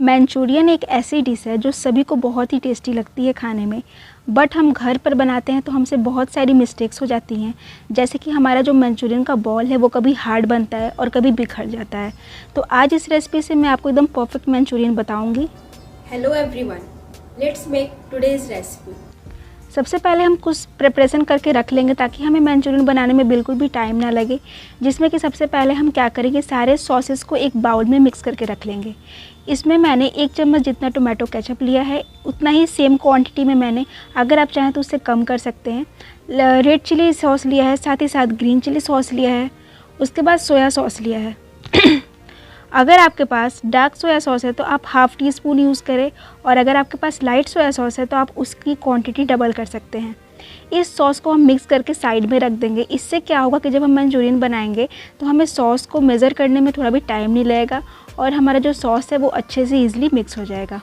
Manchurian एक ऐसी dish है जो सभी को बहुत ही टेस्टी लगती है खाने में, बट हम घर पर बनाते हैं तो हमसे बहुत सारी मिस्टेक्स हो जाती हैं। जैसे कि हमारा जो मंचूरियन का बॉल है वो कभी हार्ड बनता है और कभी बिखर जाता है। तो आज इस रेसिपी से मैं आपको एकदम परफेक्ट मंचूरियन बताऊंगी। Hello everyone, let's make today's recipe. सबसे पहले हम कुछ प्रिपरेशन करके रख लेंगे ताकि हमें मंचूरियन बनाने में बिल्कुल भी टाइम ना लगे। जिसमें कि सबसे पहले हम क्या करेंगे, सारे सॉसेस को एक बाउल में मिक्स करके रख लेंगे। इसमें मैंने 1 चम्मच जितना टोमेटो केचप लिया है, उतना ही सेम क्वांटिटी में मैंने, अगर आप चाहें तो उससे कम कर सकते हैं, रेड चिली सॉस लिया है, साथ ही साथ ग्रीन चिली सॉस लिया है, उसके बाद सोया सॉस लिया है। अगर आपके पास डार्क सोया सॉस है तो आप हाफ़ टी स्पून यूज़ करें, और अगर आपके पास लाइट सोया सॉस है तो आप उसकी क्वांटिटी डबल कर सकते हैं। इस सॉस को हम मिक्स करके साइड में रख देंगे। इससे क्या होगा कि जब हम मंचूरियन बनाएंगे तो हमें सॉस को मेज़र करने में थोड़ा भी टाइम नहीं लगेगा और हमारा जो सॉस है वो अच्छे से ईजिली मिक्स हो जाएगा।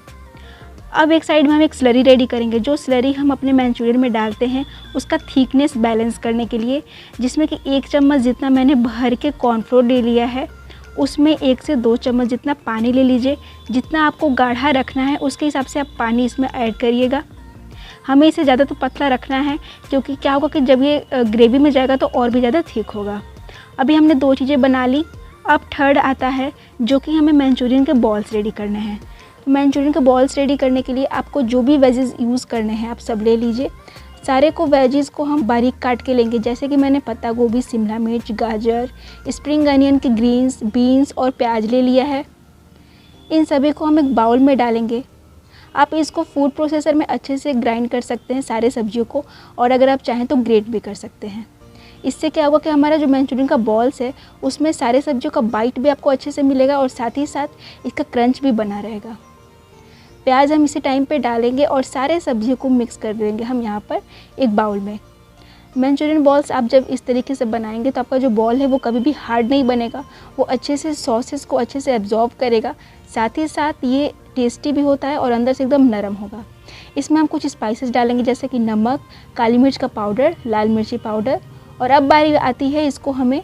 अब एक साइड में हम एक स्लरी रेडी करेंगे। जो स्लरी हम अपने मंचूरियन में डालते हैं उसका थिकनेस बैलेंस करने के लिए, जिसमें कि 1 चम्मच जितना मैंने भर के कॉर्नफ्लोर ले लिया है, उसमें 1 से 2 चम्मच जितना पानी ले लीजिए। जितना आपको गाढ़ा रखना है उसके हिसाब से आप पानी इसमें ऐड करिएगा। हमें इसे ज़्यादा तो पतला रखना है क्योंकि क्या होगा कि जब ये ग्रेवी में जाएगा तो और भी ज़्यादा थिक होगा। अभी हमने 2 चीज़ें बना ली। अब थर्ड आता है जो कि हमें मंचूरियन के बॉल्स रेडी करने हैं। तो मंचूरियन के बॉल्स रेडी करने के लिए आपको जो भी वेजेस यूज़ करने हैं आप सब ले लीजिए। सारे को वेजीज़ को हम बारीक काट के लेंगे, जैसे कि मैंने पत्ता गोभी, शिमला मिर्च, गाजर, स्प्रिंग अनियन के ग्रीन्स, बीन्स और प्याज ले लिया है। इन सभी को हम एक बाउल में डालेंगे। आप इसको फूड प्रोसेसर में अच्छे से ग्राइंड कर सकते हैं सारे सब्जियों को, और अगर आप चाहें तो ग्रेट भी कर सकते हैं। इससे क्या होगा कि हमारा जो मंचूरियन का बॉल्स है उसमें सारे सब्जियों का बाइट भी आपको अच्छे से मिलेगा और साथ ही साथ इसका क्रंच भी बना रहेगा। प्याज हम इसी टाइम पे डालेंगे और सारे सब्जियों को मिक्स कर देंगे हम यहाँ पर एक बाउल में। मंचूरियन बॉल्स आप जब इस तरीके से बनाएंगे तो आपका जो बॉल है वो कभी भी हार्ड नहीं बनेगा, वो अच्छे से सॉसेस को अच्छे से एब्जॉर्ब करेगा। साथ ही साथ ये टेस्टी भी होता है और अंदर से एकदम नरम होगा। इसमें हम कुछ स्पाइसेस डालेंगे, जैसे कि नमक, काली मिर्च का पाउडर, लाल मिर्ची पाउडर। और अब बारी आती है इसको हमें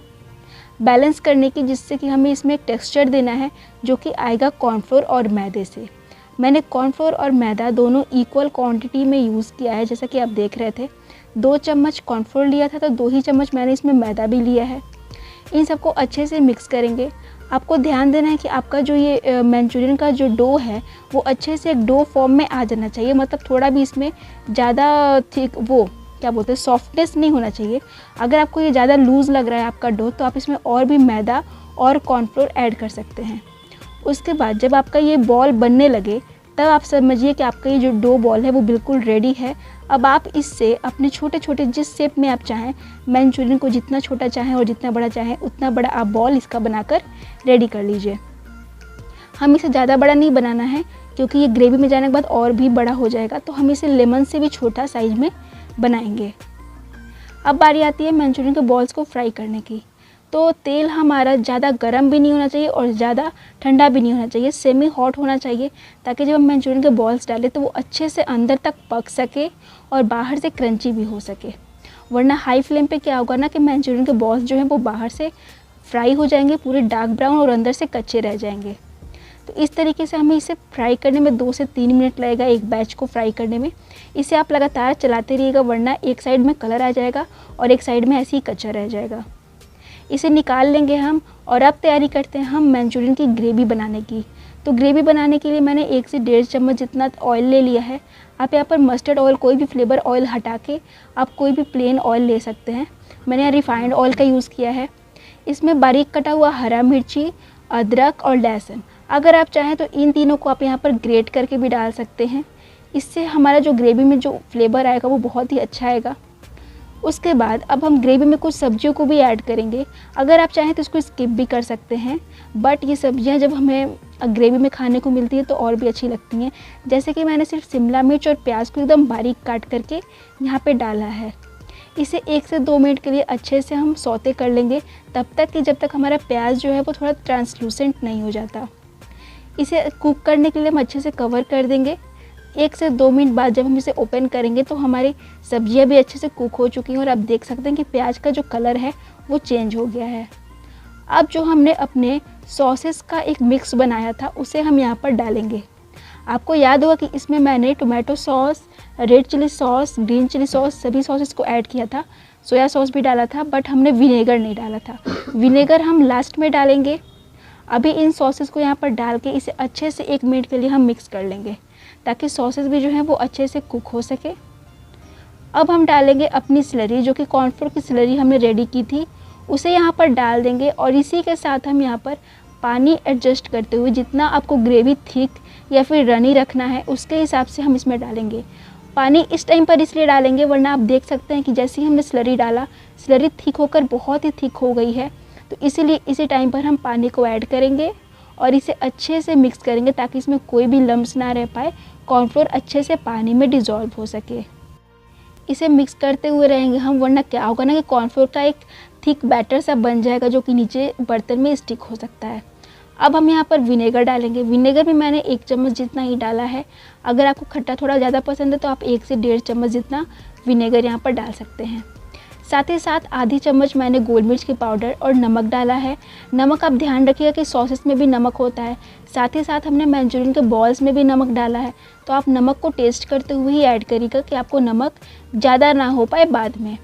बैलेंस करने की, जिससे कि हमें इसमें एक टेक्सचर देना है जो कि आएगा कॉर्नफ्लोर और मैदे से। मैंने कॉर्नफ्लोर और मैदा दोनों इक्वल क्वांटिटी में यूज़ किया है, जैसा कि आप देख रहे थे। 2 चम्मच कॉर्नफ्लोर लिया था तो 2 ही चम्मच मैंने इसमें मैदा भी लिया है। इन सबको अच्छे से मिक्स करेंगे। आपको ध्यान देना है कि आपका जो ये मंचूरियन का जो डो है वो अच्छे से एक डो फॉर्म में आ जाना चाहिए, मतलब थोड़ा भी इसमें ज़्यादा थिक, वो क्या बोलते हैं, सॉफ्टनेस नहीं होना चाहिए। अगर आपको ये ज़्यादा लूज़ लग रहा है आपका डो तो आप इसमें और भी मैदा और कॉर्नफ्लोर ऐड कर सकते हैं। उसके बाद जब आपका ये बॉल बनने लगे तब आप समझिए कि आपका ये जो डो बॉल है वो बिल्कुल रेडी है। अब आप इससे अपने छोटे छोटे जिस शेप में आप चाहें, मंचूरियन को जितना छोटा चाहें और जितना बड़ा चाहें उतना बड़ा आप बॉल इसका बनाकर रेडी कर लीजिए। हम इसे ज़्यादा बड़ा नहीं बनाना है क्योंकि ये ग्रेवी में जाने के बाद और भी बड़ा हो जाएगा, तो हम इसे लेमन से भी छोटा साइज़ में बनाएंगे। अब बारी आती है मंचूरियन के बॉल्स को फ्राई करने की। तो तेल हमारा ज़्यादा गर्म भी नहीं होना चाहिए और ज़्यादा ठंडा भी नहीं होना चाहिए, सेमी हॉट होना चाहिए, ताकि जब हम मंचूरियन के बॉल्स डालें तो वो अच्छे से अंदर तक पक सके और बाहर से क्रंची भी हो सके। वरना हाई फ्लेम पे क्या होगा ना कि मंचूरियन के बॉल्स जो हैं वो बाहर से फ्राई हो जाएंगे पूरे डार्क ब्राउन और अंदर से कच्चे रह जाएंगे। तो इस तरीके से हमें इसे फ्राई करने में 2 से 3 मिनट लगेगा, एक बैच को फ्राई करने में। इसे आप लगातार चलाते रहिएगा, वरना एक साइड में कलर आ जाएगा और एक साइड में ऐसे ही कच्चा रह जाएगा। इसे निकाल लेंगे हम, और अब तैयारी करते हैं हम मंचूरियन की ग्रेवी बनाने की। तो ग्रेवी बनाने के लिए मैंने 1 से 1.5 चम्मच जितना ऑयल ले लिया है। आप यहाँ पर मस्टर्ड ऑयल, कोई भी फ्लेवर ऑयल हटा के आप कोई भी प्लेन ऑयल ले सकते हैं। मैंने यहाँ रिफाइंड ऑयल का यूज़ किया है। इसमें बारीक कटा हुआ हरा मिर्ची, अदरक और लहसुन, अगर आप चाहें तो इन तीनों को आप यहाँ पर ग्रेट करके भी डाल सकते हैं। इससे हमारा जो ग्रेवी में जो फ्लेवर आएगा वो बहुत ही अच्छा आएगा। उसके बाद अब हम ग्रेवी में कुछ सब्जियों को भी ऐड करेंगे। अगर आप चाहें तो इसको स्किप भी कर सकते हैं, बट ये सब्जियां जब हमें ग्रेवी में खाने को मिलती है तो और भी अच्छी लगती हैं। जैसे कि मैंने सिर्फ शिमला मिर्च और प्याज को एकदम बारीक काट करके यहाँ पे डाला है। इसे 1 से 2 मिनट के लिए अच्छे से हम सौते कर लेंगे, तब तक कि जब तक हमारा प्याज जो है वो थोड़ा ट्रांसलूसेंट नहीं हो जाता। इसे कुक करने के लिए हम अच्छे से कवर कर देंगे। 1 से 2 मिनट बाद जब हम इसे ओपन करेंगे तो हमारी सब्जियां भी अच्छे से कुक हो चुकी हैं और आप देख सकते हैं कि प्याज का जो कलर है वो चेंज हो गया है। अब जो हमने अपने सॉसेस का एक मिक्स बनाया था, उसे हम यहाँ पर डालेंगे। आपको याद होगा कि इसमें मैंने tomato sauce, red chilli sauce, green chilli sauce सभी सॉसेस को ऐड किया था, सोया सॉस भी डाला था, बट हमने विनेगर नहीं डाला था। विनेगर हम लास्ट में डालेंगे। अभी इन सॉसेस को यहाँ पर डाल के इसे अच्छे से 1 मिनट के लिए हम मिक्स कर लेंगे ताकि सॉसेस भी जो है वो अच्छे से कुक हो सके। अब हम डालेंगे अपनी स्लरी, जो कि कॉर्नफ्लोर की स्लरी हमने रेडी की थी, उसे यहाँ पर डाल देंगे और इसी के साथ हम यहाँ पर पानी एडजस्ट करते हुए जितना आपको ग्रेवी थिक या फिर रनी रखना है उसके हिसाब से हम इसमें डालेंगे। पानी इस टाइम पर इसलिए डालेंगे वरना आप देख सकते हैं कि जैसे ही हमने स्लरी डाला, स्लरी थिक होकर बहुत ही थिक हो गई है, तो इसीलिए इसी टाइम पर हम पानी को ऐड करेंगे और इसे अच्छे से मिक्स करेंगे ताकि इसमें कोई भी लम्स ना रह पाए, कॉर्नफ्लोर अच्छे से पानी में डिज़ोल्व हो सके। इसे मिक्स करते हुए रहेंगे हम, वरना क्या होगा ना कि कॉर्नफ्लोर का एक थिक बैटर सा बन जाएगा जो कि नीचे बर्तन में स्टिक हो सकता है। अब हम यहाँ पर विनेगर डालेंगे। विनेगर भी मैंने 1 चम्मच जितना ही डाला है। अगर आपको खट्टा थोड़ा ज़्यादा पसंद है तो आप 1 से 1.5 चम्मच जितना विनेगर यहाँ पर डाल सकते हैं। साथ ही साथ आधी चम्मच मैंने गोल मिर्च की पाउडर और नमक डाला है। नमक आप ध्यान रखिएगा कि सॉसेस में भी नमक होता है। साथ ही साथ हमने मंचूरियन के बॉल्स में भी नमक डाला है, तो आप नमक को टेस्ट करते हुए ही ऐड करिएगा कि आपको नमक ज़्यादा ना हो पाए बाद में।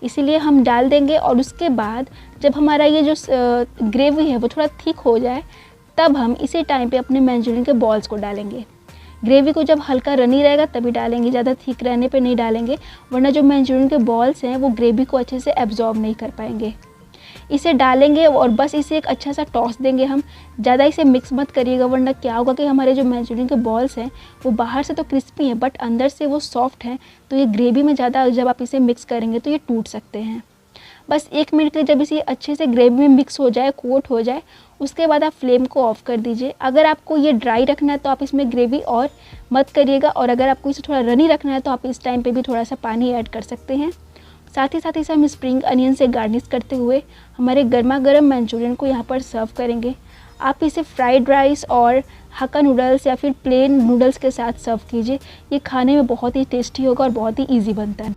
इसीलिए हम डाल देंगे और उसके बाद जब हमारा ये जो ग्रेवी है वो थोड़ा थिक हो जाए, तब हम इसी टाइम पे अपने मंचूरियन के बॉल्स को डालेंगे। ग्रेवी को जब हल्का रनी रहेगा तभी डालेंगे, ज़्यादा थिक रहने पे नहीं डालेंगे, वरना जो मंचूरियन के बॉल्स हैं वो ग्रेवी को अच्छे से एब्जॉर्ब नहीं कर पाएंगे। इसे डालेंगे और बस इसे एक अच्छा सा टॉस देंगे हम। ज़्यादा इसे मिक्स मत करिएगा, वरना क्या होगा कि हमारे जो मंचूरियन के बॉल्स हैं वो बाहर से तो क्रिस्पी हैं बट अंदर से वो सॉफ्ट हैं, तो ये ग्रेवी में ज़्यादा जब आप इसे मिक्स करेंगे तो ये टूट सकते हैं। बस 1 मिनट के लिए जब इसे अच्छे से ग्रेवी में मिक्स हो जाए, कोट हो जाए, उसके बाद आप फ्लेम को ऑफ़ कर दीजिए। अगर आपको ये ड्राई रखना है तो आप इसमें ग्रेवी और मत करिएगा, और अगर आपको इसे थोड़ा रनी रखना है तो आप इस टाइम पे भी थोड़ा सा पानी ऐड कर सकते हैं। साथ ही इसे हम स्प्रिंग अनियन से गार्निश करते हुए हमारे गर्मा गर्म मंचूरियन को यहाँ पर सर्व करेंगे। आप इसे फ्राइड राइस और हक्का नूडल्स या फिर प्लेन नूडल्स के साथ सर्व कीजिए। ये खाने में बहुत ही टेस्टी होगा और बहुत ही ईजी बनता है।